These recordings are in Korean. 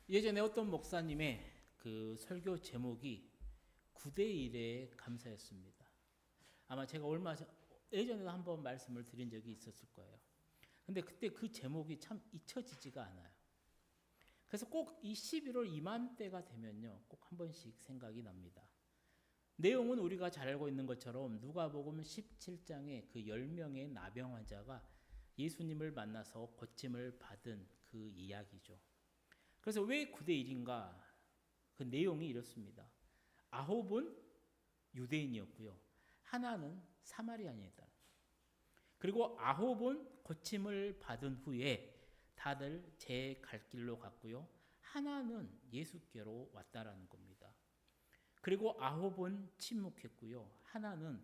예전에 어떤 목사님의 그 설교 제목이 9대1의 감사였습니다. 아마 제가 예전에도 한번 말씀을 드린 적이 있었을 거예요. 근데 그때 그 제목이 참 잊혀지지가 않아요. 그래서 꼭 이 11월 이맘때가 되면요, 꼭 한 번씩 생각이 납니다. 내용은 우리가 잘 알고 있는 것처럼 누가복음 17장에 그 10명의 나병 환자가 예수님을 만나서 고침을 받은 그 이야기죠. 그래서 왜 9대1인가? 그 내용이 이렇습니다. 9은 유대인이었고요. 하나는 사마리아인이다. 그리고 9은 고침을 받은 후에 다들 제 갈 길로 갔고요. 하나는 예수께로 왔다라는 겁니다. 그리고 9은 침묵했고요. 하나는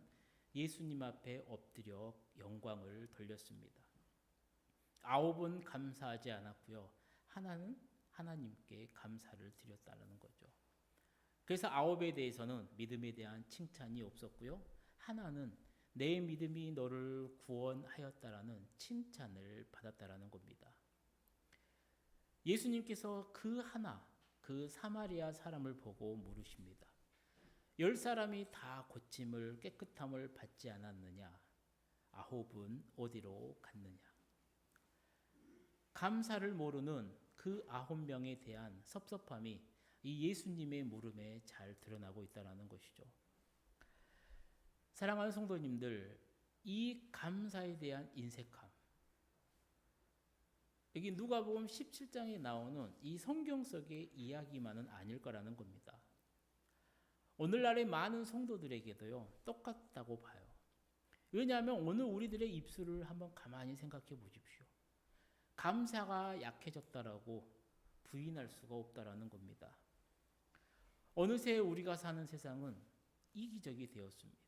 예수님 앞에 엎드려 영광을 돌렸습니다. 9은 감사하지 않았고요. 하나는 하나님께 감사를 드렸다는 거죠. 그래서 9에 대해서는 믿음에 대한 칭찬이 없었고요. 하나는 내 믿음이 너를 구원하였다라는 칭찬을 받았다라는 겁니다. 예수님께서 그 사마리아 사람을 보고 물으십니다. 10사람이 다 고침을 깨끗함을 받지 않았느냐? 9은 어디로 갔느냐? 감사를 모르는 그 9명에 대한 섭섭함이 이 예수님의 물음에 잘 드러나고 있다는 것이죠. 사랑하는 성도님들, 이 감사에 대한 인색함, 여기 누가복음 17장에 나오는 이 성경 속의 이야기만은 아닐 거라는 겁니다. 오늘날의 많은 성도들에게도요, 똑같다고 봐요. 왜냐하면 오늘 우리들의 입술을 한번 가만히 생각해 보십시오. 감사가 약해졌다라고 부인할 수가 없다라는 겁니다. 어느새 우리가 사는 세상은 이기적이 되었습니다.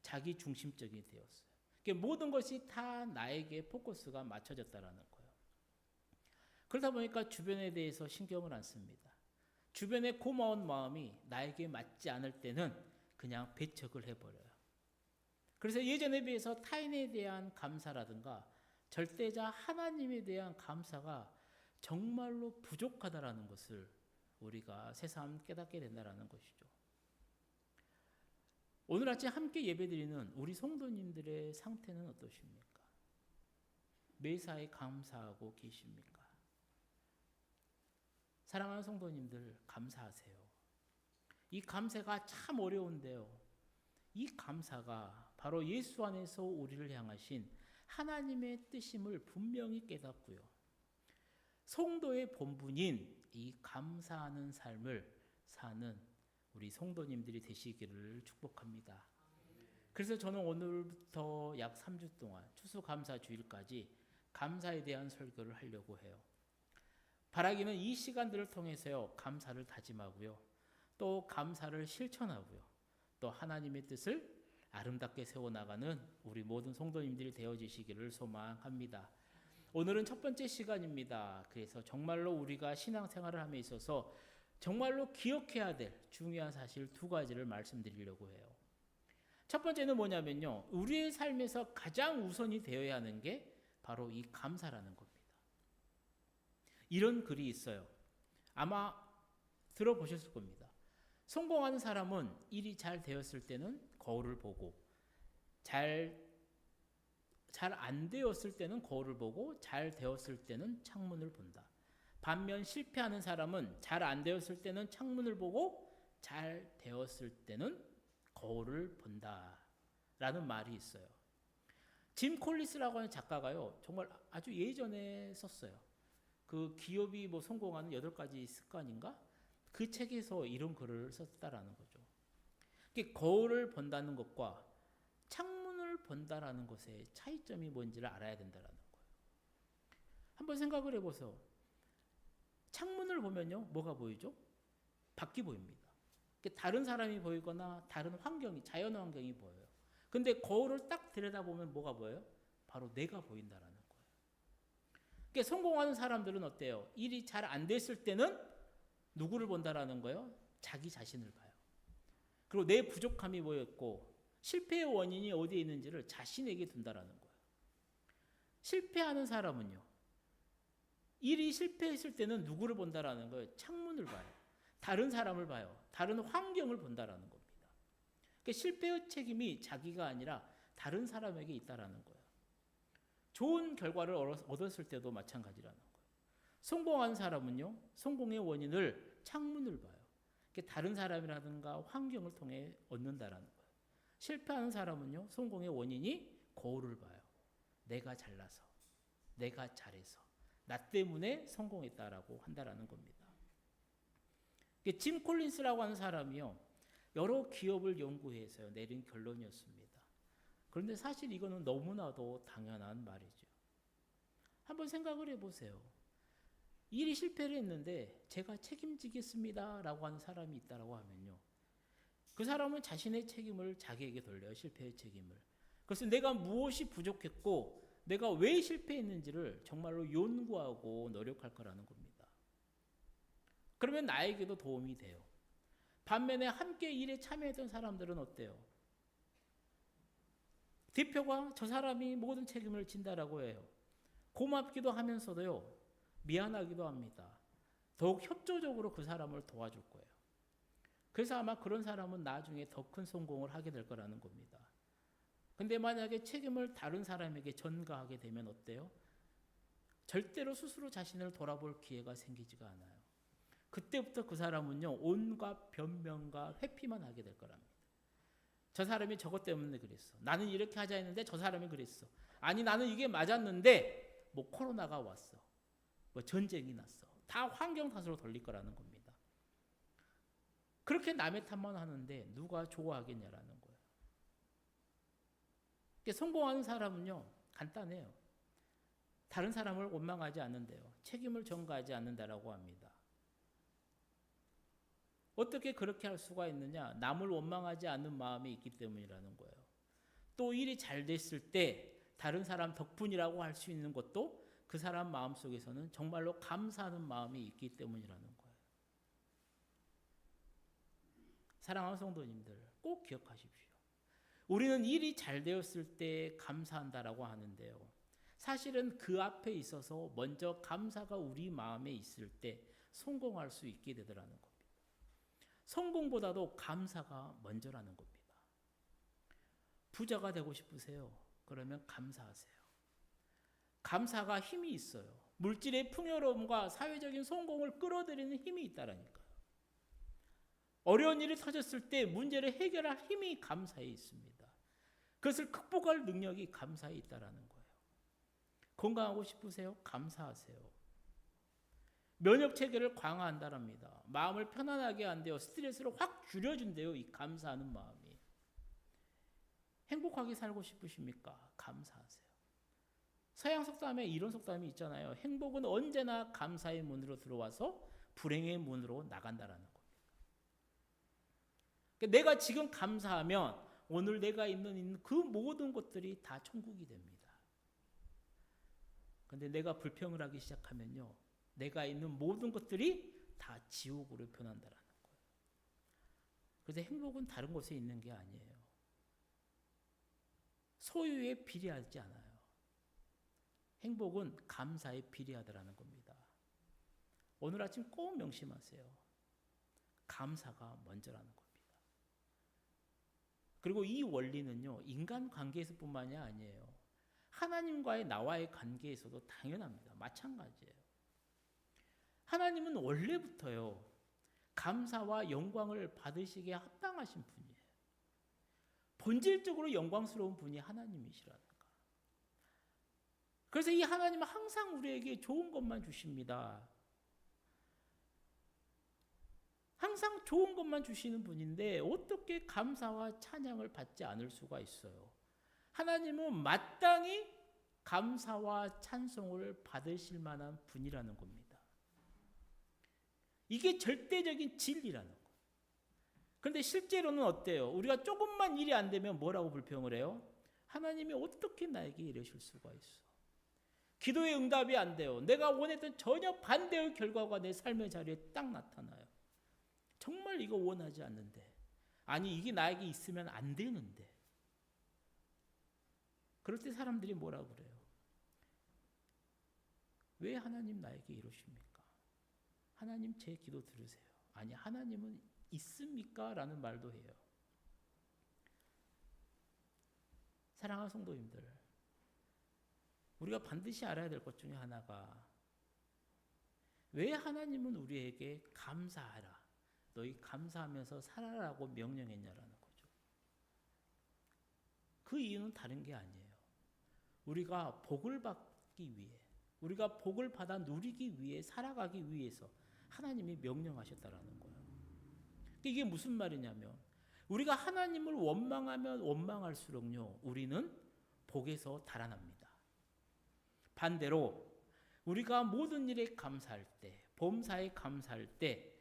자기 중심적이 되었어요. 모든 것이 다 나에게 포커스가 맞춰졌다라는 거예요. 그러다 보니까 주변에 대해서 신경을 안 씁니다. 주변의 고마운 마음이 나에게 맞지 않을 때는 그냥 배척을 해버려요. 그래서 예전에 비해서 타인에 대한 감사라든가 절대자 하나님에 대한 감사가 정말로 부족하다라는 것을 우리가 새삼 깨닫게 된다는 것이죠. 오늘 아침 함께 예배드리는 우리 성도님들의 상태는 어떠십니까? 매사에 감사하고 계십니까? 사랑하는 성도님들, 감사하세요. 이 감사가 참 어려운데요. 이 감사가 바로 예수 안에서 우리를 향하신 하나님의 뜻임을 분명히 깨닫고요. 성도의 본분인 이 감사하는 삶을 사는 우리 성도님들이 되시기를 축복합니다. 그래서 저는 오늘부터 약 3주 동안 추수감사주일까지 감사에 대한 설교를 하려고 해요. 바라기는 이 시간들을 통해서요, 감사를 다짐하고요, 또 감사를 실천하고요, 또 하나님의 뜻을 아름답게 세워나가는 우리 모든 성도님들이 되어지시기를 소망합니다. 오늘은 첫 번째 시간입니다. 그래서 정말로 우리가 신앙생활을 함에 있어서 정말로 기억해야 될 중요한 사실 2가지를 말씀드리려고 해요. 첫 번째는 뭐냐면요, 우리의 삶에서 가장 우선이 되어야 하는 게 바로 이 감사라는 겁니다. 이런 글이 있어요. 아마 들어보셨을 겁니다. 성공하는 사람은 일이 잘 되었을 때는 거울을 보고, 잘 안 되었을 때는 거울을 보고, 잘 되었을 때는 창문을 본다. 반면 실패하는 사람은 잘 안 되었을 때는 창문을 보고, 잘 되었을 때는 거울을 본다. 라는 말이 있어요. 짐 콜리스라고 하는 작가가요, 정말 아주 예전에 썼어요. 그 기업이 성공하는 8가지 습관인가? 그 책에서 이런 글을 썼다라는 거죠. 거울을 본다는 것과 창문을 본다라는 것의 차이점이 뭔지를 알아야 된다는 거예요. 한번 생각을 해보세요. 창문을 보면요, 뭐가 보이죠? 밖이 보입니다. 다른 사람이 보이거나 다른 환경이, 자연 환경이 보여요. 근데 거울을 딱 들여다보면 뭐가 보여요? 바로 내가 보인다라는 거예요. 성공하는 사람들은 어때요? 일이 잘 안 됐을 때는 누구를 본다라는 거예요? 자기 자신을 봐요. 그리고 내 부족함이 뭐였고 실패의 원인이 어디에 있는지를 자신에게 둔다라는 거예요. 실패하는 사람은요, 일이 실패했을 때는 누구를 본다라는 거예요? 창문을 봐요. 다른 사람을 봐요. 다른 환경을 본다라는 겁니다. 그러니까 실패의 책임이 자기가 아니라 다른 사람에게 있다라는 거예요. 좋은 결과를 얻었을 때도 마찬가지라는 거예요. 성공한 사람은요, 성공의 원인을 창문을 봐요. 다른 사람이라든가 환경을 통해 얻는다라는 거예요. 실패하는 사람은요, 성공의 원인이 거울을 봐요. 내가 잘나서, 내가 잘해서, 나 때문에 성공했다라고 한다라는 겁니다. 짐 콜린스라고 하는 사람이요, 여러 기업을 연구해서 내린 결론이었습니다. 그런데 사실 이거는 너무나도 당연한 말이죠. 한번 생각을 해보세요. 일이 실패를 했는데 제가 책임지겠습니다 라고 하는 사람이 있다고 하면요, 그 사람은 자신의 책임을 자기에게 돌려요. 실패의 책임을. 그래서 내가 무엇이 부족했고 내가 왜 실패했는지를 정말로 연구하고 노력할 거라는 겁니다. 그러면 나에게도 도움이 돼요. 반면에 함께 일에 참여했던 사람들은 어때요? 대표가 저 사람이 모든 책임을 진다라고 해요. 고맙기도 하면서도요, 미안하기도 합니다. 더욱 협조적으로 그 사람을 도와줄 거예요. 그래서 아마 그런 사람은 나중에 더 큰 성공을 하게 될 거라는 겁니다. 근데 만약에 책임을 다른 사람에게 전가하게 되면 어때요? 절대로 스스로 자신을 돌아볼 기회가 생기지가 않아요. 그때부터 그 사람은요, 온갖 변명과 회피만 하게 될 거랍니다. 저 사람이 저것 때문에 그랬어. 나는 이렇게 하자 했는데 저 사람이 그랬어. 아니 나는 이게 맞았는데 뭐 코로나가 왔어. 뭐 전쟁이 났어. 다 환경 탓으로 돌릴 거라는 겁니다. 그렇게 남의 탓만 하는데 누가 좋아하겠냐라는 거예요. 성공하는 사람은요, 간단해요. 다른 사람을 원망하지 않는데요, 책임을 전가하지 않는다라고 합니다. 어떻게 그렇게 할 수가 있느냐? 남을 원망하지 않는 마음이 있기 때문이라는 거예요. 또 일이 잘 됐을 때 다른 사람 덕분이라고 할 수 있는 것도 그 사람 마음속에서는 정말로 감사하는 마음이 있기 때문이라는 거예요. 사랑하는 성도님들, 꼭 기억하십시오. 우리는 일이 잘 되었을 때 감사한다라고 하는데요, 사실은 그 앞에 있어서 먼저 감사가 우리 마음에 있을 때 성공할 수 있게 되더라는 겁니다. 성공보다도 감사가 먼저라는 겁니다. 부자가 되고 싶으세요? 그러면 감사하세요. 감사가 힘이 있어요. 물질의 풍요로움과 사회적인 성공을 끌어들이는 힘이 있다라니까요. 어려운 일이 터졌을 때 문제를 해결할 힘이 감사에 있습니다. 그것을 극복할 능력이 감사에 있다라는 거예요. 건강하고 싶으세요? 감사하세요. 면역 체계를 강화한다랍니다. 마음을 편안하게 한대요. 스트레스를 확 줄여준대요. 이 감사하는 마음이. 행복하게 살고 싶으십니까? 감사하세요. 서양 속담에 이런 속담이 있잖아요. 행복은 언제나 감사의 문으로 들어와서 불행의 문으로 나간다라는 겁니다. 그러니까 내가 지금 감사하면 오늘 내가 있는 그 모든 것들이 다 천국이 됩니다. 그런데 내가 불평을 하기 시작하면요, 내가 있는 모든 것들이 다 지옥으로 변한다라는 거예요. 그래서 행복은 다른 곳에 있는 게 아니에요. 소유에 비례하지 않아요. 행복은 감사에 비례하더라는 겁니다. 오늘 아침 꼭 명심하세요. 감사가 먼저라는 겁니다. 그리고 이 원리는요, 인간 관계에서뿐만이 아니에요. 하나님과의 나와의 관계에서도 당연합니다. 마찬가지예요. 하나님은 원래부터요, 감사와 영광을 받으시기에 합당하신 분이에요. 본질적으로 영광스러운 분이 하나님이시라는 거. 그래서 이 하나님은 항상 우리에게 좋은 것만 주십니다. 항상 좋은 것만 주시는 분인데 어떻게 감사와 찬양을 받지 않을 수가 있어요? 하나님은 마땅히 감사와 찬송을 받으실 만한 분이라는 겁니다. 이게 절대적인 진리라는 거예요. 그런데 실제로는 어때요? 우리가 조금만 일이 안 되면 뭐라고 불평을 해요? 하나님이 어떻게 나에게 이러실 수가 있어? 기도의 응답이 안 돼요. 내가 원했던 전혀 반대의 결과가 내 삶의 자리에 딱 나타나요. 정말 이거 원하지 않는데, 아니 이게 나에게 있으면 안 되는데, 그럴 때 사람들이 뭐라고 그래요? 왜 하나님 나에게 이러십니까? 하나님 제 기도 들으세요. 아니, 하나님은 있습니까? 라는 말도 해요. 사랑하는 성도님들, 우리가 반드시 알아야 될 것 중에 하나가, 왜 하나님은 우리에게 감사하라, 너희 감사하면서 살아라고 명령했냐라는 거죠. 그 이유는 다른 게 아니에요. 우리가 복을 받기 위해, 우리가 복을 받아 누리기 위해, 살아가기 위해서 하나님이 명령하셨다라는 거예요. 이게 무슨 말이냐면, 우리가 하나님을 원망하면 원망할수록요, 우리는 복에서 달아납니다. 반대로 우리가 모든 일에 감사할 때, 범사에 감사할 때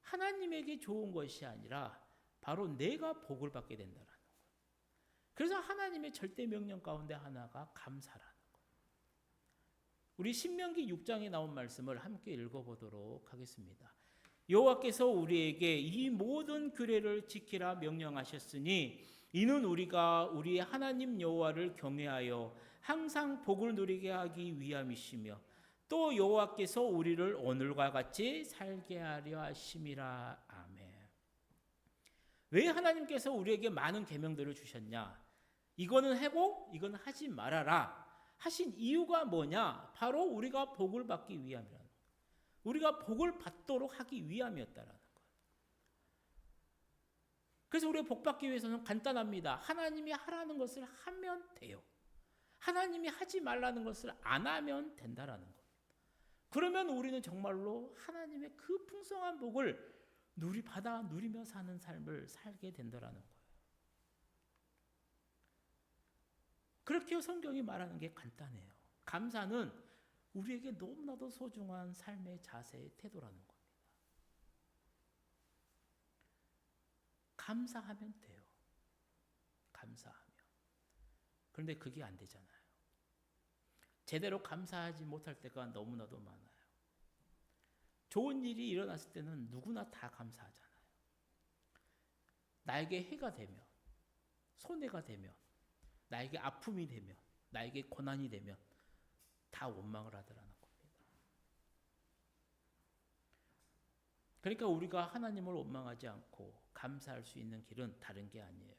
하나님에게 좋은 것이 아니라 바로 내가 복을 받게 된다는 거예요. 그래서 하나님의 절대 명령 가운데 하나가 감사라는 거예요. 우리 신명기 6장에 나온 말씀을 함께 읽어보도록 하겠습니다. 여호와께서 우리에게 이 모든 규례를 지키라 명령하셨으니 이는 우리가 우리의 하나님 여호와를 경외하여 항상 복을 누리게 하기 위함이시며 또 여호와께서 우리를 오늘과 같이 살게 하려 하심이라. 아멘. 왜 하나님께서 우리에게 많은 계명들을 주셨냐? 이거는 하고 이거는 하지 말아라 하신 이유가 뭐냐? 바로 우리가 복을 받기 위함이라는 거예요. 우리가 복을 받도록 하기 위함이었다라는 거예요. 그래서 우리가 복 받기 위해서는 간단합니다. 하나님이 하라는 것을 하면 돼요. 하나님이 하지 말라는 것을 안 하면 된다라는 거예요. 그러면 우리는 정말로 하나님의 그 풍성한 복을 받아 누리며 사는 삶을 살게 된다라는 거예요. 그렇게 성경이 말하는 게 간단해요. 감사는 우리에게 너무나도 소중한 삶의 자세의 태도라는 겁니다. 감사하면 돼요. 감사하면. 그런데 그게 안 되잖아요. 제대로 감사하지 못할 때가 너무나도 많아요. 좋은 일이 일어났을 때는 누구나 다 감사하잖아요. 나에게 해가 되면, 손해가 되면, 나에게 아픔이 되면, 나에게 고난이 되면 다 원망을 하더라는 겁니다. 그러니까 우리가 하나님을 원망하지 않고 감사할 수 있는 길은 다른 게 아니에요.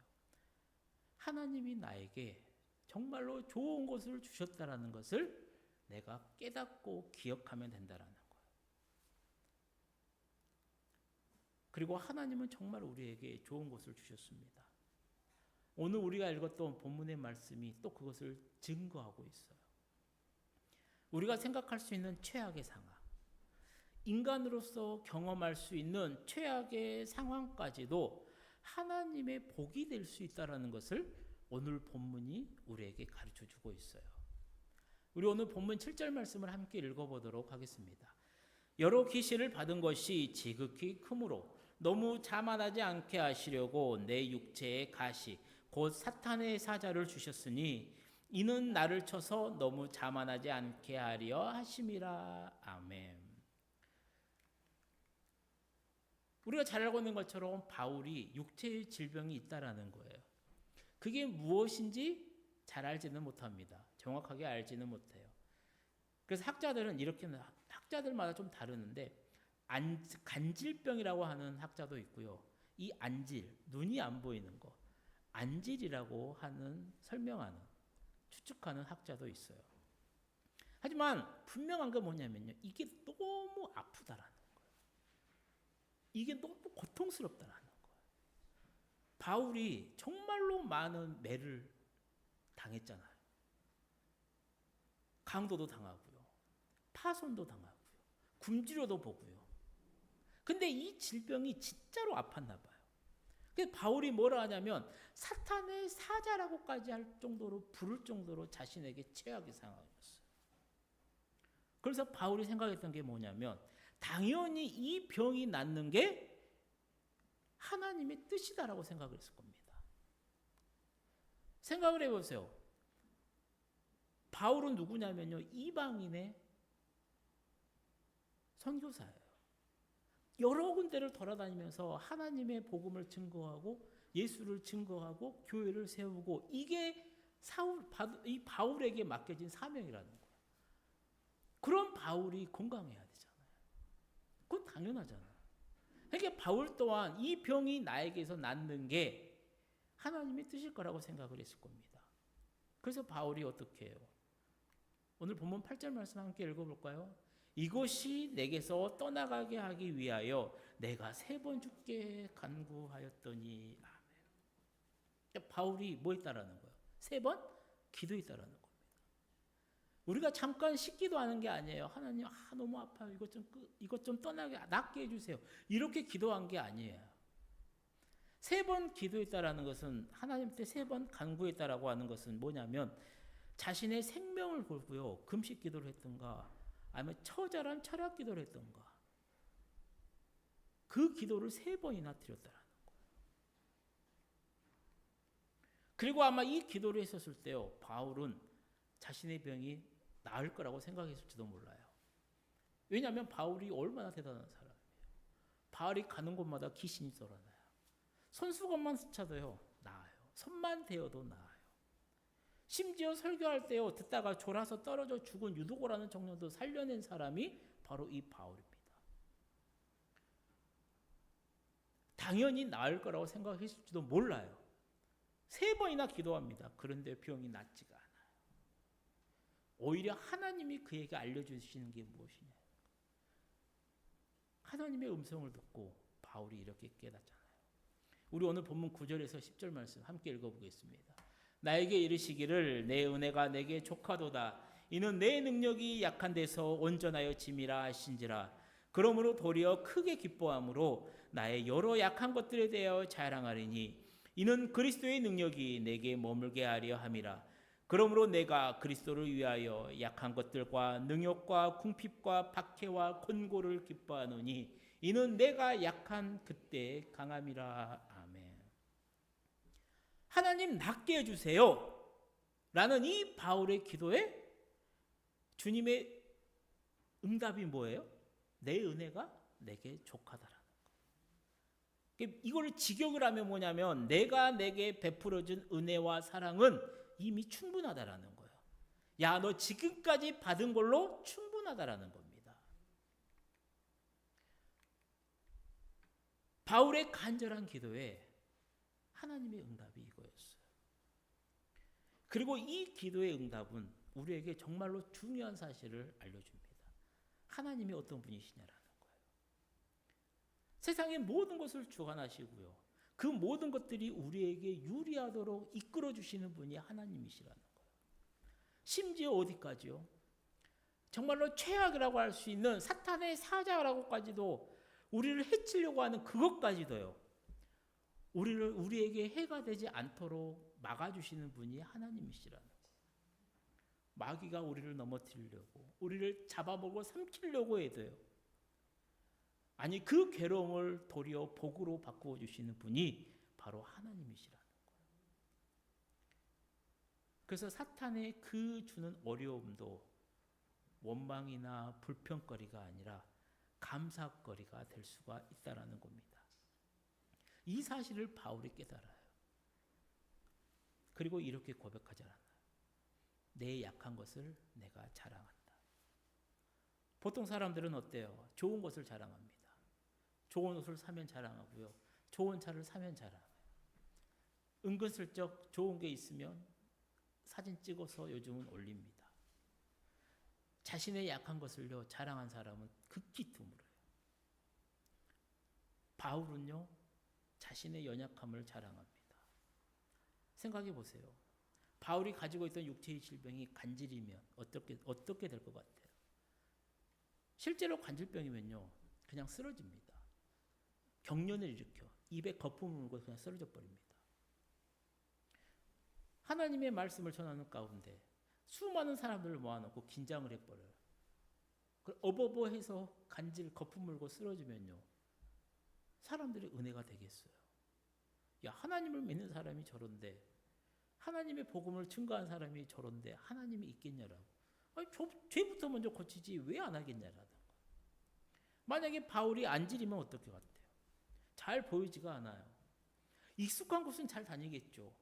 하나님이 나에게 정말로 좋은 것을 주셨다라는 것을 내가 깨닫고 기억하면 된다라는 거예요. 그리고 하나님은 정말 우리에게 좋은 것을 주셨습니다. 오늘 우리가 읽었던 본문의 말씀이 또 그것을 증거하고 있어요. 우리가 생각할 수 있는 최악의 상황, 인간으로서 경험할 수 있는 최악의 상황까지도 하나님의 복이 될 수 있다는 것을 오늘 본문이 우리에게 가르쳐주고 있어요. 우리 오늘 본문 7절 말씀을 함께 읽어보도록 하겠습니다. 여러 계시를 받은 것이 지극히 크므로 너무 자만하지 않게 하시려고 내 육체의 가시 곧 사탄의 사자를 주셨으니 이는 나를 쳐서 너무 자만하지 않게 하려 하심이라. 아멘. 우리가 잘 알고 있는 것처럼 바울이 육체의 질병이 있다라는 거예요. 그게 무엇인지 잘 알지는 못합니다. 정확하게 알지는 못해요. 그래서 학자들은 이렇게, 학자들마다 좀 다르는데 간질병이라고 하는 학자도 있고요. 이 안질, 눈이 안 보이는 거, 안질이라고 하는 설명하는, 추측하는 학자도 있어요. 하지만 분명한 건 뭐냐면요, 이게 너무 아프다라는 거예요. 이게 너무 고통스럽다라는 거예요. 바울이 정말로 많은 매를 당했잖아요. 강도도 당하고요, 파손도 당하고요, 굶주려도 보고요. 근데 이 질병이 진짜로 아팠나 봐요. 그래서 바울이 뭐라 하냐면 사탄의 사자라고까지 할 정도로 부를 정도로 자신에게 최악의 상황이었어요. 그래서 바울이 생각했던 게 뭐냐면 당연히 이 병이 낫는 게 하나님의 뜻이다라고 생각을 했을 겁니다. 생각을 해보세요. 바울은 누구냐면요, 이방인의 선교사예요. 여러 군데를 돌아다니면서 하나님의 복음을 증거하고 예수를 증거하고 교회를 세우고, 이게 이 바울에게 맡겨진 사명이라는 거예요. 그럼 바울이 건강해야 되잖아요. 그건 당연하잖아요. 그러니까 바울 또한 이 병이 나에게서 낫는 게 하나님의 뜻일 거라고 생각을 했을 겁니다. 그래서 바울이 어떻게 해요? 오늘 본문 8절 말씀 함께 읽어볼까요? 이것이 내게서 떠나가게 하기 위하여 내가 3번 주께 간구하였더니 아멘. 그러니까 바울이 뭐 했다라는 거예요? 3번 기도했다라는 겁니다. 우리가 잠깐 식기도하는 게 아니에요. 하나님 너무 아파요. 이것 좀 떠나게 낫게 해주세요. 이렇게 기도한 게 아니에요. 3번 기도했다라는 것은 하나님한테 3번 간구했다라고 하는 것은 뭐냐면 자신의 생명을 걸고요. 금식 기도를 했던가 아니면 처절한 철학 기도를 했던가 그 기도를 3번이나 드렸다라는 거예요. 그리고 아마 이 기도를 했었을 때요. 바울은 자신의 병이 나을 거라고 생각했을지도 몰라요. 왜냐하면 바울이 얼마나 대단한 사람이에요. 바울이 가는 곳마다 귀신이 썰어나요. 손수건만 스쳐도요. 나아요. 손만 대어도 나아요. 심지어 설교할 때요. 듣다가 졸아서 떨어져 죽은 유도고라는 청년도 살려낸 사람이 바로 이 바울입니다. 당연히 나을 거라고 생각했을지도 몰라요. 3번이나 기도합니다. 그런데 병이 낫지가 않아요. 오히려 하나님이 그에게 알려주시는 게 무엇이냐. 하나님의 음성을 듣고 바울이 이렇게 깨닫잖아요. 우리 오늘 본문 9절에서 10절 말씀 함께 읽어보겠습니다. 나에게 이르시기를 내 은혜가 내게 족하도다. 이는 내 능력이 약한 데서 온전하여 짐이라 하신지라. 그러므로 도리어 크게 기뻐함으로 나의 여러 약한 것들에 대하여 자랑하리니 이는 그리스도의 능력이 내게 머물게 하려 함이라. 그러므로 내가 그리스도를 위하여 약한 것들과 능욕과 궁핍과 박해와 권고를 기뻐하노니 이는 내가 약한 그때 강함이라. 아멘. 하나님 낫게 해주세요 라는 이 바울의 기도에 주님의 응답이 뭐예요? 내 은혜가 내게 족하다라는 거예요. 이걸 직역을 하면 뭐냐면 내가 내게 베풀어준 은혜와 사랑은 이미 충분하다라는 거예요. 야, 너 지금까지 받은 걸로 충분하다라는 겁니다. 바울의 간절한 기도에 하나님의 응답이 이거였어요. 그리고 이 기도의 응답은 우리에게 정말로 중요한 사실을 알려줍니다. 하나님이 어떤 분이시냐라는 거예요. 세상의 모든 것을 주관하시고요. 그 모든 것들이 우리에게 유리하도록 이끌어 주시는 분이 하나님이시라는 거예요. 심지어 어디까지요? 정말로 최악이라고 할 수 있는 사탄의 사자라고까지도 우리를 해치려고 하는 그것까지도요. 우리에게 해가 되지 않도록 막아주시는 분이 하나님이시라는 거예요. 마귀가 우리를 넘어뜨리려고 우리를 잡아먹고 삼키려고 해도요. 아니 그 괴로움을 도리어 복으로 바꾸어 주시는 분이 바로 하나님이시라는 거예요. 그래서 사탄의 그 주는 어려움도 원망이나 불평거리가 아니라 감사거리가 될 수가 있다라는 겁니다. 이 사실을 바울이 깨달아요. 그리고 이렇게 고백하지 않았나요? 내 약한 것을 내가 자랑한다. 보통 사람들은 어때요? 좋은 것을 자랑합니다. 좋은 옷을 사면 자랑하고요. 좋은 차를 사면 자랑해요. 은근슬쩍 좋은 게 있으면 사진 찍어서 요즘은 올립니다. 자신의 약한 것을요 자랑한 사람은 극히 드물어요. 바울은요 자신의 연약함을 자랑합니다. 생각해 보세요. 바울이 가지고 있던 육체의 질병이 간질이면 어떻게 될 것 같아요? 실제로 관절병이면요 그냥 쓰러집니다. 경련을 일으켜 입에 거품을 물고 그냥 쓰러져 버립니다. 하나님의 말씀을 전하는 가운데 수많은 사람들을 모아놓고 긴장을 해버려요. 어버버해서 간질 거품 물고 쓰러지면요 사람들의 은혜가 되겠어요. 야, 하나님을 믿는 사람이 저런데, 하나님의 복음을 증거한 사람이 저런데 하나님이 있겠냐라고. 아니, 죄부터 먼저 고치지 왜 안 하겠냐라는 거. 만약에 바울이 안질이면 어떨 것 같아요? 잘 보이지가 않아요. 익숙한 곳은 잘 다니겠죠.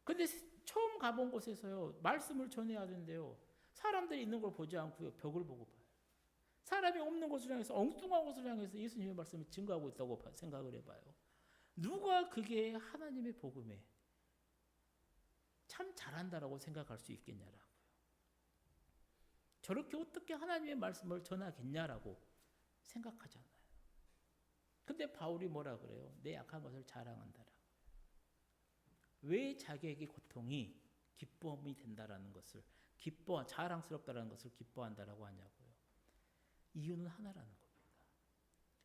근데 처음 가본 곳에서요 말씀을 전해야 된대요. 사람들이 있는 걸 보지 않고요. 벽을 보고 봐요. 사람이 없는 것을 향해서 엉뚱한 것을 향해서 예수님의 말씀을 증거하고 있다고 생각을 해봐요. 누가 그게 하나님의 복음에 참 잘한다라고 생각할 수 있겠냐라고요. 저렇게 어떻게 하나님의 말씀을 전하겠냐라고 생각하잖아요. 근데 바울이 뭐라 그래요? 내 약한 것을 자랑한다라고. 왜 자기에게 고통이 기쁨이 된다라는 것을 자랑스럽다라는 것을 기뻐한다라고 하냐고요. 이유는 하나라는 겁니다.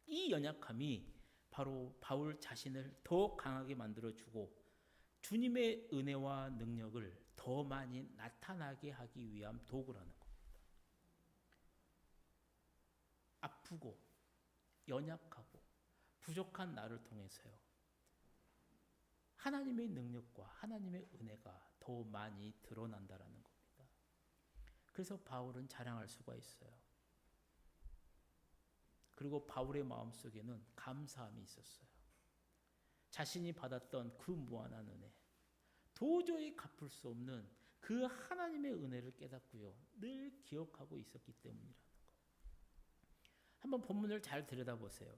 이 연약함이 바로 바울 자신을 더 강하게 만들어주고 주님의 은혜와 능력을 더 많이 나타나게 하기 위한 도구라는 겁니다. 아프고 연약하고 부족한 나를 통해서요. 하나님의 능력과 하나님의 은혜가 더 많이 드러난다라는 겁니다. 그래서 바울은 자랑할 수가 있어요. 그리고 바울의 마음속에는 감사함이 있었어요. 자신이 받았던 그 무한한 은혜, 도저히 갚을 수 없는 그 하나님의 은혜를 깨닫고요. 늘 기억하고 있었기 때문이라는 거. 한번 본문을 잘 들여다보세요.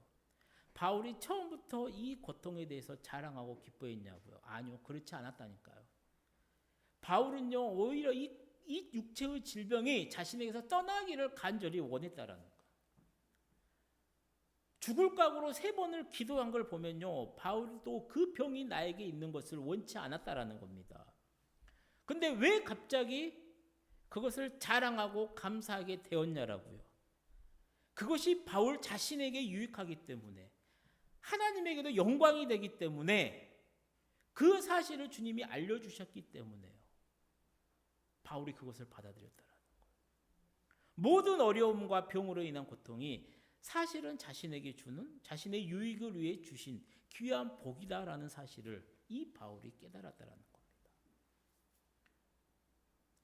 바울이 처음부터 이 고통에 대해서 자랑하고 기뻐했냐고요? 아니요. 그렇지 않았다니까요. 바울은요. 오히려 이 육체의 질병이 자신에게서 떠나기를 간절히 원했다라는 거예요. 죽을 각오로 3번을 기도한 걸 보면요. 바울도 그 병이 나에게 있는 것을 원치 않았다라는 겁니다. 근데 왜 갑자기 그것을 자랑하고 감사하게 되었냐라고요. 그것이 바울 자신에게 유익하기 때문에 하나님에게도 영광이 되기 때문에 그 사실을 주님이 알려주셨기 때문에요. 바울이 그것을 받아들였다라는 거예요. 모든 어려움과 병으로 인한 고통이 사실은 자신에게 주는 자신의 유익을 위해 주신 귀한 복이다라는 사실을 이 바울이 깨달았다라는 겁니다.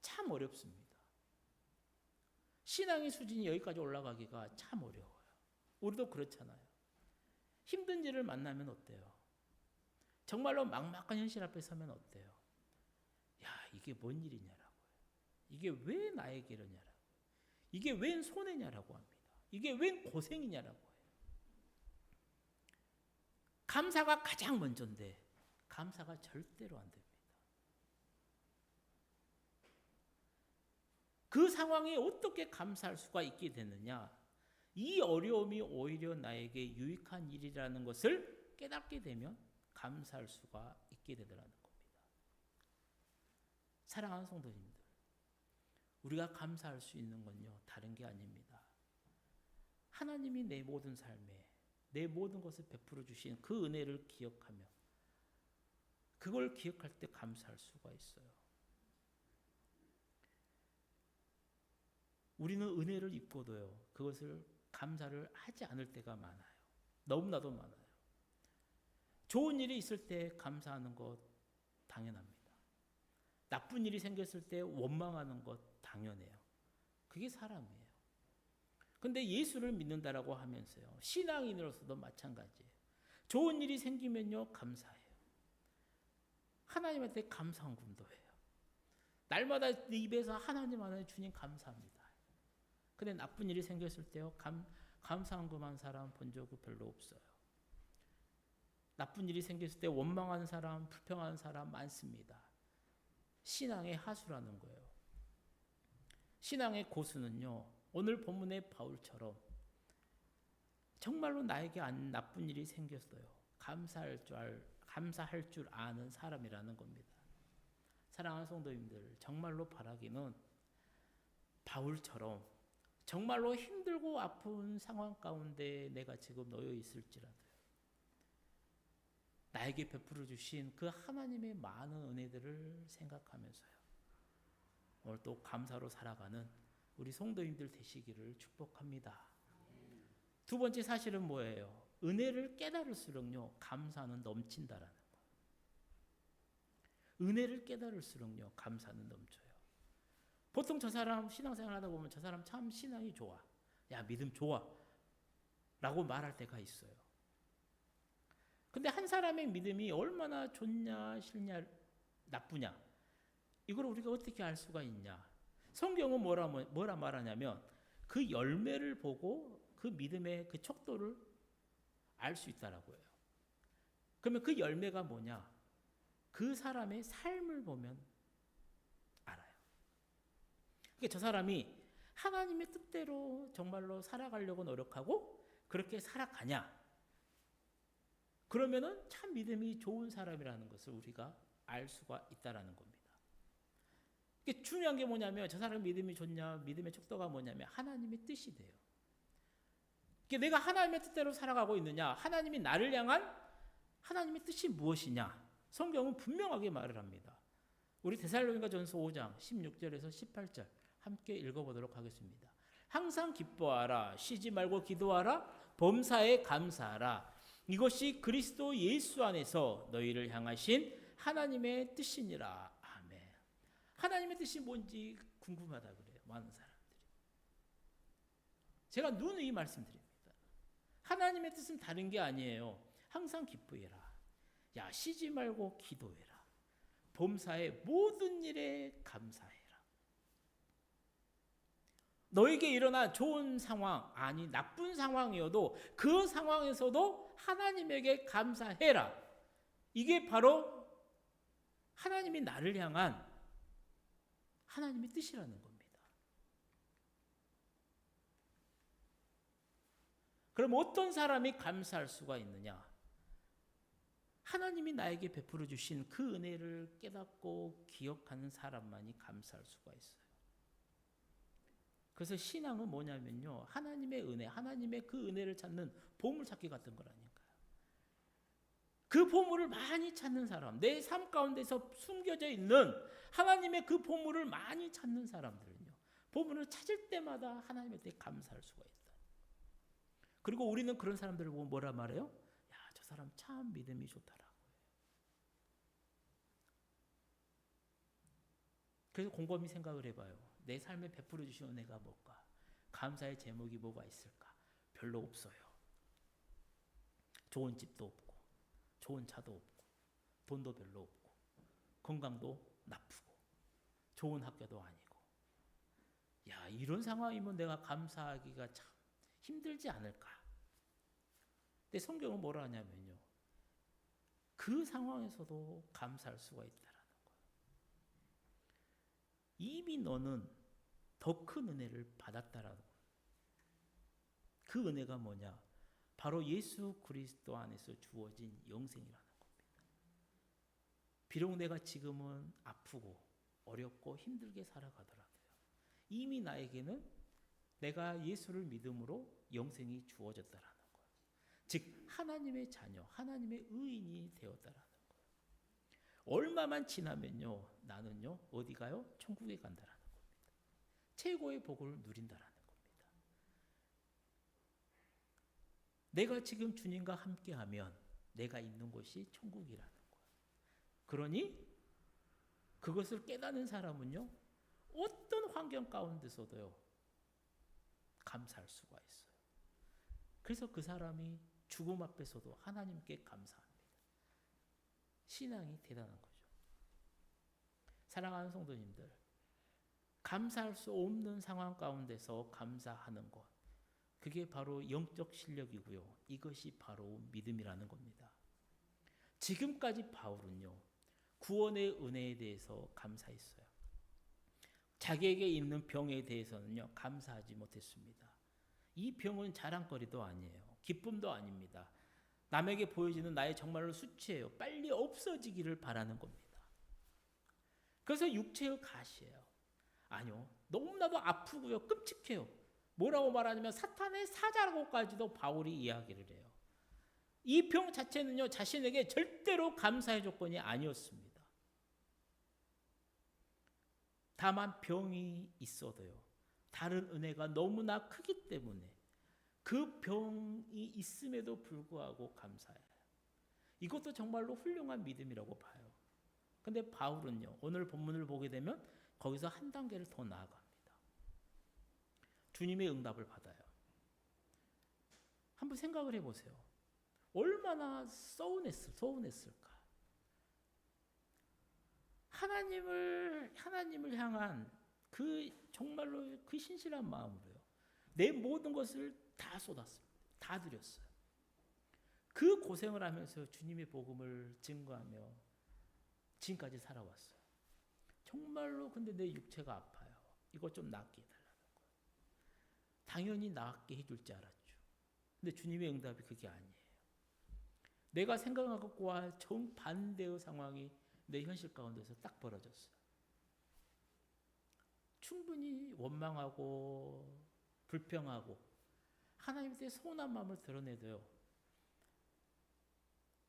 참 어렵습니다. 신앙의 수준이 여기까지 올라가기가 참 어려워요. 우리도 그렇잖아요. 힘든 일을 만나면 어때요? 정말로 막막한 현실 앞에 서면 어때요? 야, 이게 뭔 일이냐라고요. 이게 왜 나에게 이러냐라고. 이게 웬 손해냐라고 합니다. 이게 웬 고생이냐라고 해요. 감사가 가장 먼저인데 감사가 절대로 안 됩니다. 그 상황에 어떻게 감사할 수가 있게 되느냐? 이 어려움이 오히려 나에게 유익한 일이라는 것을 깨닫게 되면 감사할 수가 있게 되더라는 겁니다. 사랑하는 성도님들, 우리가 감사할 수 있는 건요, 다른 게 아닙니다. 하나님이 내 모든 삶에 내 모든 것을 베풀어 주신 그 은혜를 기억하며 그걸 기억할 때 감사할 수가 있어요. 우리는 은혜를 입고도요, 그것을 감사를 하지 않을 때가 많아요. 너무나도 많아요. 좋은 일이 있을 때 감사하는 것 당연합니다. 나쁜 일이 생겼을 때 원망하는 것 당연해요. 그게 사람이에요. 근데 예수를 믿는다라고 하면서요, 신앙인으로서도 마찬가지예요. 좋은 일이 생기면요, 감사해요. 하나님한테 감사헌금도 해요. 날마다 내 입에서 하나님 주님 감사합니다. 근데 나쁜 일이 생겼을 때요, 감사헌금한 사람 본 적이 별로 없어요. 나쁜 일이 생겼을 때 원망하는 사람, 불평하는 사람 많습니다. 신앙의 하수라는 거예요. 신앙의 고수는요, 오늘 본문의 바울처럼 정말로 나에게 나쁜 일이 생겼어요. 감사할 줄 아는 사람이라는 겁니다. 사랑하는 성도님들, 정말로 바라기는 바울처럼 정말로 힘들고 아픈 상황 가운데 내가 지금 놓여 있을지라도요, 나에게 베풀어 주신 그 하나님의 많은 은혜들을 생각하면서요, 오늘 또 감사로 살아가는 우리 성도님들 되시기를 축복합니다. 두 번째 사실은 뭐예요? 은혜를 깨달을수록요, 감사는 넘친다라는 거예요. 은혜를 깨달을수록요, 감사는 넘쳐요. 보통 저 사람 신앙생활 하다 보면 저 사람 참 신앙이 좋아, 야 믿음 좋아 라고 말할 때가 있어요. 근데 한 사람의 믿음이 얼마나 좋냐 싫냐 나쁘냐, 이걸 우리가 어떻게 알 수가 있냐? 성경은 뭐라 말하냐면 그 열매를 보고 그 믿음의 그 척도를 알 수 있다라고 해요. 그러면 그 열매가 뭐냐? 그 사람의 삶을 보면 알아요. 그러니까 저 사람이 하나님의 뜻대로 정말로 살아가려고 노력하고 그렇게 살아가냐? 그러면은 참 믿음이 좋은 사람이라는 것을 우리가 알 수가 있다라는 겁니다. 이게 중요한 게 뭐냐면 저 사람 믿음이 좋냐, 믿음의 척도가 뭐냐면 하나님의 뜻이 돼요. 내가 하나님의 뜻대로 살아가고 있느냐, 하나님이 나를 향한 하나님의 뜻이 무엇이냐, 성경은 분명하게 말을 합니다. 우리 데살로니가전서 5장 16절에서 18절 함께 읽어보도록 하겠습니다. 항상 기뻐하라, 쉬지 말고 기도하라, 범사에 감사하라. 이것이 그리스도 예수 안에서 너희를 향하신 하나님의 뜻이니라. 아멘. 하나님의 뜻이 뭔지 궁금하다 그래요, 많은 사람들이. 제가 누누이 말씀드립니다. 하나님의 뜻은 다른 게 아니에요. 항상 기쁘해라. 야, 쉬지 말고 기도해라. 범사의 모든 일에 감사해라. 너에게 일어난 좋은 상황, 아니 나쁜 상황이어도 그 상황에서도 하나님에게 감사해라. 이게 바로 하나님이 나를 향한 하나님의 뜻이라는 겁니다. 그럼 어떤 사람이 감사할 수가 있느냐? 하나님이 나에게 베풀어 주신 그 은혜를 깨닫고 기억하는 사람만이 감사할 수가 있어요. 그래서 신앙은 뭐냐면요, 하나님의 은혜, 하나님의 그 은혜를 찾는 보물찾기 같은 거라니까요. 그 보물을 많이 찾는 사람, 내 삶 가운데서 숨겨져 있는 하나님의 그 보물을 많이 찾는 사람들은요, 보물을 찾을 때마다 하나님에 대해 감사할 수가 있다. 그리고 우리는 그런 사람들을 보고 뭐라 말해요? 야, 저 사람 참 믿음이 좋더라고요. 그래서 곰곰이 생각을 해봐요. 내 삶에 베풀어 주신 은혜가 뭘까? 감사의 제목이 뭐가 있을까? 별로 없어요. 좋은 집도 없고, 좋은 차도 없고, 돈도 별로 없고, 건강도 나쁘고, 좋은 학교도 아니고. 야, 이런 상황이면 내가 감사하기가 참 힘들지 않을까? 근데 성경은 뭐라 하냐면요, 그 상황에서도 감사할 수가 있다라는 거예요. 이미 너는 더 큰 은혜를 받았다라는 거예요. 그 은혜가 뭐냐? 바로 예수 그리스도 안에서 주어진 영생이라는 겁니다. 비록 내가 지금은 아프고 어렵고 힘들게 살아가더라도요, 이미 나에게는 내가 예수를 믿음으로 영생이 주어졌다라는 거예요. 즉 하나님의 자녀, 하나님의 의인이 되었다라는 거예요. 얼마만 지나면요, 나는요 어디 가요? 천국에 간다라는 겁니다. 최고의 복을 누린다라는 겁니다. 내가 지금 주님과 함께하면 내가 있는 곳이 천국이라는 거예요. 그러니 그것을 깨닫는 사람은요, 어떤 환경 가운데서도요 감사할 수가 있어요. 그래서 그 사람이 죽음 앞에서도 하나님께 감사합니다. 신앙이 대단한 거죠. 사랑하는 성도님들, 감사할 수 없는 상황 가운데서 감사하는 것, 그게 바로 영적 실력이고요. 이것이 바로 믿음이라는 겁니다. 지금까지 바울은요, 구원의 은혜에 대해서 감사했어요. 자기에게 있는 병에 대해서는요, 감사하지 못했습니다. 이 병은 자랑거리도 아니에요. 기쁨도 아닙니다. 남에게 보여지는 나의 정말로 수치예요. 빨리 없어지기를 바라는 겁니다. 그래서 육체의 가시예요. 아니요, 너무나도 아프고요, 끔찍해요. 뭐라고 말하냐면 사탄의 사자라고까지도 바울이 이야기를 해요. 이 병 자체는요, 자신에게 절대로 감사의 조건이 아니었습니다. 다만 병이 있어도요, 다른 은혜가 너무나 크기 때문에 그 병이 있음에도 불구하고 감사해요. 이것도 정말로 훌륭한 믿음이라고 봐요. 근데 바울은요, 오늘 본문을 보게 되면 거기서 한 단계를 더 나아갑니다. 주님의 응답을 받아요. 한번 생각을 해보세요. 얼마나 서운했을까? 하나님을 향한 그 정말로 그 신실한 마음으로요. 내 모든 것을 다 쏟았습니다. 다 드렸어요. 그 고생을 하면서 주님의 복음을 증거하며 지금까지 살아왔어요. 정말로 근데 내 육체가 아파요. 이거 좀 낫게 해달라는 거예요. 당연히 낫게 해줄 줄 알았죠. 근데 주님의 응답이 그게 아니에요. 내가 생각한 것과 정반대의 상황이 내 현실 가운데서 딱 벌어졌어요. 충분히 원망하고 불평하고 하나님에 대해 서운한 마음을 드러내도요.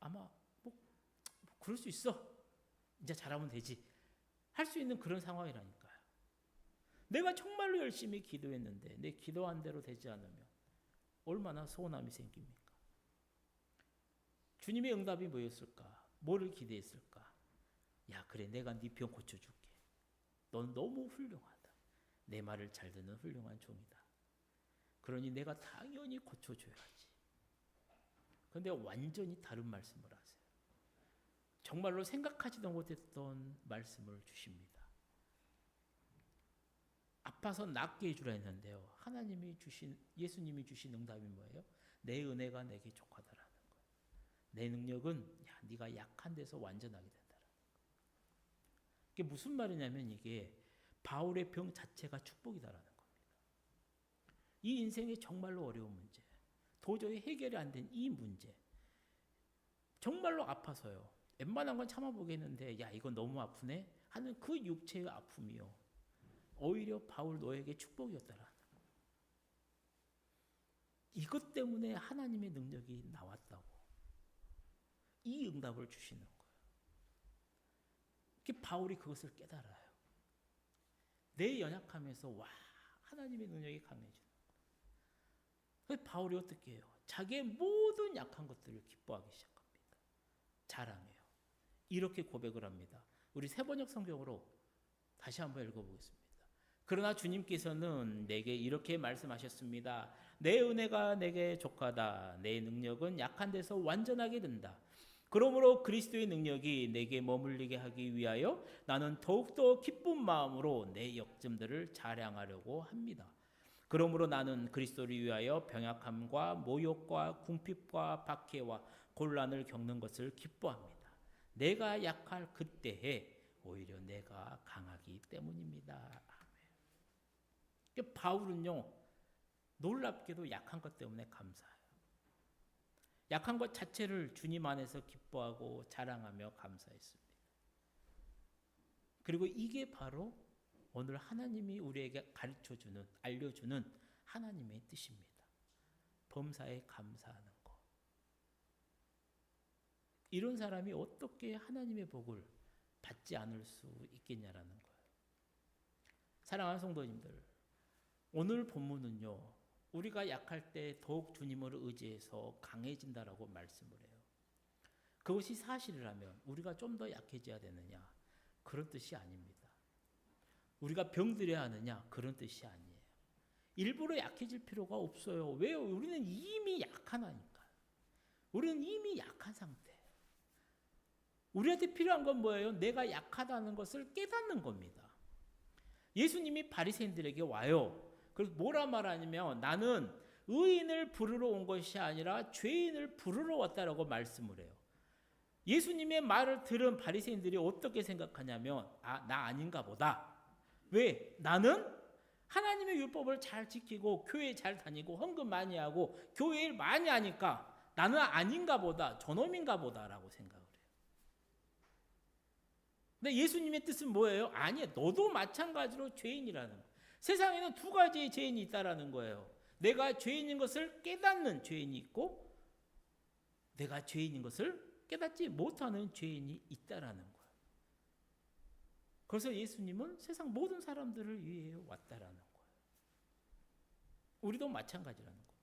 아마 뭐 그럴 수 있어. 이제 잘하면 되지. 할 수 있는 그런 상황이라니까요. 내가 정말로 열심히 기도했는데 내 기도한 대로 되지 않으면 얼마나 서운함이 생깁니까? 주님의 응답이 뭐였을까? 뭐를 기대했을까? 야, 그래, 내가 네 병 고쳐줄게. 넌 너무 훌륭하다. 내 말을 잘 듣는 훌륭한 종이다. 그러니 내가 당연히 고쳐줘야지. 그런데 완전히 다른 말씀을 하세요. 정말로 생각하지도 못했던 말씀을 주십니다. 아파서 낫게 해주라 했는데요. 예수님이 주신 응답이 뭐예요? 내 은혜가 내게 족하다라는 거예요. 내 능력은 네가 약한 데서 완전하게 된다라는 거예요. 이게 무슨 말이냐면 이게 바울의 병 자체가 축복이다라는 겁니다. 이 인생의 정말로 어려운 문제, 도저히 해결이 안 된 이 문제, 정말로 아파서요. 웬만한 건 참아보겠는데 야, 이건 너무 아프네 하는 그 육체의 아픔이요. 오히려 바울 너에게 축복이었다라는 거예요. 이것 때문에 하나님의 능력이 나왔다고. 이 응답을 주시는 거예요. 바울이 그것을 깨달아요. 내 연약함에서 와, 하나님의 능력이 강해지는 거예요. 바울이 어떻게 해요? 자기의 모든 약한 것들을 기뻐하기 시작합니다. 자랑해요. 이렇게 고백을 합니다. 우리 세번역 성경으로 다시 한번 읽어보겠습니다. 그러나 주님께서는 내게 이렇게 말씀하셨습니다. 내 은혜가 내게 족하다. 내 능력은 약한 데서 완전하게 된다. 그러므로 그리스도의 능력이 내게 머물리게 하기 위하여 나는 더욱더 기쁜 마음으로 내 약점들을 자랑하려고 합니다. 그러므로 나는 그리스도를 위하여 병약함과 모욕과 궁핍과 박해와 곤란을 겪는 것을 기뻐합니다. 내가 약할 그때에 오히려 내가 강하기 때문입니다. 아멘. 바울은요, 놀랍게도 약한 것 때문에 감사해요. 약한 것 자체를 주님 안에서 기뻐하고 자랑하며 감사했습니다. 그리고 이게 바로 오늘 하나님이 우리에게 가르쳐주는, 알려주는 하나님의 뜻입니다. 범사에 감사하는 것. 이런 사람이 어떻게 하나님의 복을 받지 않을 수 있겠냐라는 거예요. 사랑하는 성도님들, 오늘 본문은요, 우리가 약할 때 더욱 주님을 의지해서 강해진다라고 말씀을 해요. 그것이 사실이라면 우리가 좀 더 약해져야 되느냐? 그런 뜻이 아닙니다. 우리가 병들어야 하느냐? 그런 뜻이 아니에요. 일부러 약해질 필요가 없어요. 왜요? 우리는 이미 약하니까. 우리는 이미 약한 상태. 우리한테 필요한 건 뭐예요? 내가 약하다는 것을 깨닫는 겁니다. 예수님이 바리새인들에게 와요. 그래서 뭐라 말하냐면 나는 의인을 부르러 온 것이 아니라 죄인을 부르러 왔다라고 말씀을 해요. 예수님의 말을 들은 바리새인들이 어떻게 생각하냐면 나 아닌가 보다. 왜? 나는 하나님의 율법을 잘 지키고 교회 잘 다니고 헌금 많이 하고 교회 일 많이 하니까 나는 아닌가 보다. 저놈인가 보다라고 생각을 해요. 근데 예수님의 뜻은 뭐예요? 아니에요. 너도 마찬가지로 죄인이라는 거예요. 세상에는 두 가지의 죄인이 있다라는 거예요. 내가 죄인인 것을 깨닫는 죄인이 있고 내가 죄인인 것을 깨닫지 못하는 죄인이 있다라는 거예요. 그래서 예수님은 세상 모든 사람들을 위해 왔다라는 거예요. 우리도 마찬가지라는 겁니다.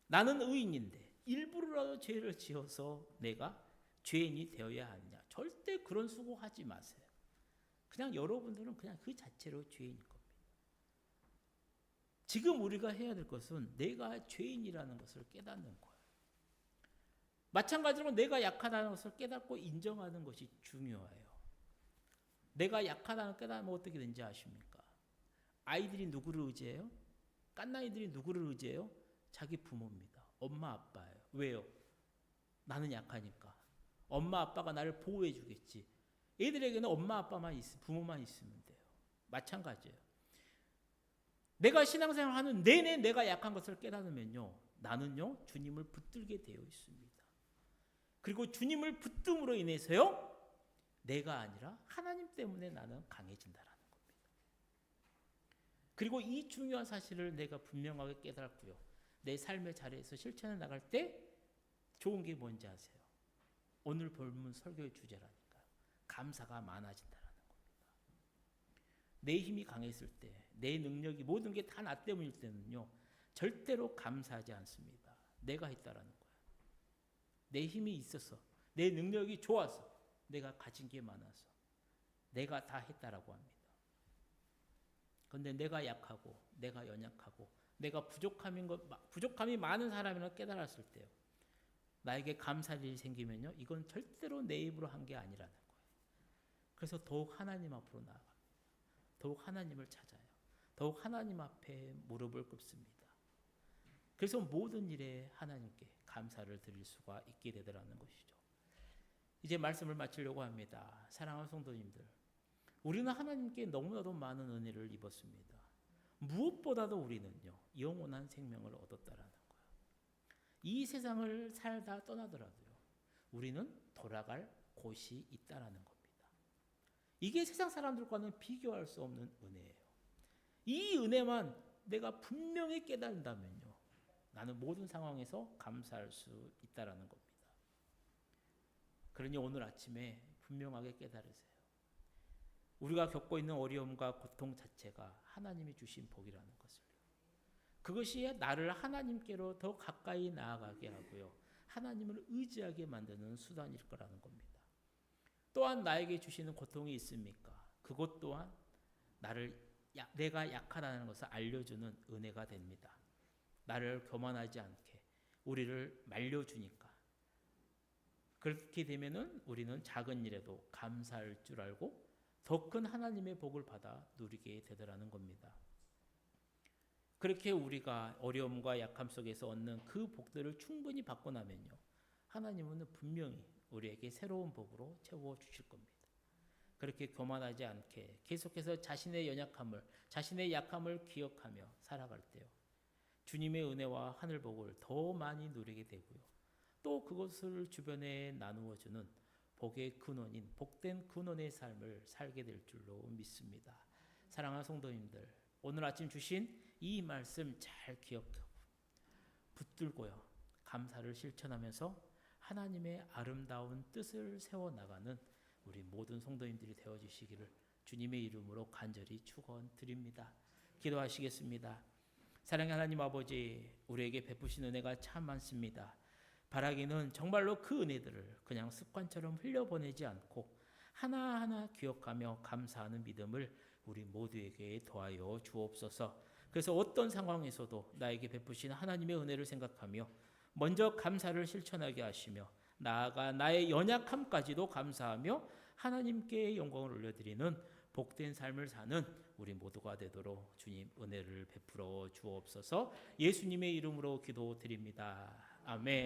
나는 의인인데 일부러라도 죄를 지어서 내가 죄인이 되어야 하느냐? 절대 그런 수고하지 마세요. 그냥 여러분들은 그냥 그 자체로 죄인일 겁니다. 지금 우리가 해야 될 것은 내가 죄인이라는 것을 깨닫는 거예요. 마찬가지로 내가 약하다는 것을 깨닫고 인정하는 것이 중요해요. 내가 약하다는 깨달으면 어떻게 되는지 아십니까? 아이들이 누구를 의지해요? 깐나이들이 누구를 의지해요? 자기 부모입니다. 엄마 아빠예요. 왜요? 나는 약하니까. 엄마 아빠가 나를 보호해 주겠지. 애들에게는 엄마 아빠만 부모만 있으면 돼요. 마찬가지예요. 내가 신앙생활 하는 내내 내가 약한 것을 깨달으면요, 나는요 주님을 붙들게 되어 있습니다. 그리고 주님을 붙듦으로 인해서요, 내가 아니라 하나님 때문에 나는 강해진다라는 겁니다. 그리고 이 중요한 사실을 내가 분명하게 깨달았고요, 내 삶의 자리에서 실천해 나갈 때 좋은 게 뭔지 아세요? 오늘 본문 설교의 주제라니까요. 감사가 많아진다라는 겁니다. 내 힘이 강했을 때, 내 능력이 모든 게 다 나 때문일 때는요, 절대로 감사하지 않습니다. 내가 했다라는 거예요. 내 힘이 있어서, 내 능력이 좋아서, 내가 가진 게 많아서 내가 다 했다라고 합니다. 그런데 내가 약하고 내가 연약하고 내가 부족함이 많은 사람이라 깨달았을 때요, 나에게 감사할 일이 생기면요, 이건 절대로 내 입으로 한 게 아니라는 거예요. 그래서 더욱 하나님 앞으로 나아갑니다. 더욱 하나님을 찾아요. 더욱 하나님 앞에 무릎을 꿇습니다. 그래서 모든 일에 하나님께 감사를 드릴 수가 있게 되더라는 것이죠. 이제 말씀을 마치려고 합니다. 사랑하는 성도님들, 우리는 하나님께 너무나도 많은 은혜를 입었습니다. 무엇보다도 우리는요, 영원한 생명을 얻었다라는 거예요. 이 세상을 살다 떠나더라도요, 우리는 돌아갈 곳이 있다라는 겁니다. 이게 세상 사람들과는 비교할 수 없는 은혜예요. 이 은혜만 내가 분명히 깨달은다면요, 나는 모든 상황에서 감사할 수 있다라는 겁니다. 그러니 오늘 아침에 분명하게 깨달으세요. 우리가 겪고 있는 어려움과 고통 자체가 하나님이 주신 복이라는 것을요. 그것이 나를 하나님께로 더 가까이 나아가게 하고요, 하나님을 의지하게 만드는 수단일 거라는 겁니다. 또한 나에게 주시는 고통이 있습니까? 그것 또한 내가 약하다는 것을 알려주는 은혜가 됩니다. 나를 교만하지 않게 우리를 말려주니까. 그렇게 되면은 우리는 작은 일에도 감사할 줄 알고 더 큰 하나님의 복을 받아 누리게 되더라는 겁니다. 그렇게 우리가 어려움과 약함 속에서 얻는 그 복들을 충분히 받고 나면요, 하나님은 분명히 우리에게 새로운 복으로 채워주실 겁니다. 그렇게 교만하지 않게 계속해서 자신의 연약함을, 자신의 약함을 기억하며 살아갈 때요, 주님의 은혜와 하늘 복을 더 많이 누리게 되고요, 또 그것을 주변에 나누어주는 복의 근원인, 복된 근원의 삶을 살게 될 줄로 믿습니다. 사랑하는 성도님들, 오늘 아침 주신 이 말씀 잘 기억하고 붙들고요, 감사를 실천하면서 하나님의 아름다운 뜻을 세워나가는 우리 모든 성도님들이 되어주시기를 주님의 이름으로 간절히 축원드립니다. 기도하시겠습니다. 사랑의 하나님 아버지, 우리에게 베푸신 은혜가 참 많습니다. 바라기는 정말로 그 은혜들을 그냥 습관처럼 흘려보내지 않고 하나하나 기억하며 감사하는 믿음을 우리 모두에게 더하여 주옵소서. 그래서 어떤 상황에서도 나에게 베푸신 하나님의 은혜를 생각하며 먼저 감사를 실천하게 하시며 나아가 나의 연약함까지도 감사하며 하나님께 영광을 올려드리는 복된 삶을 사는 우리 모두가 되도록 주님 은혜를 베풀어 주옵소서. 예수님의 이름으로 기도드립니다. 아멘.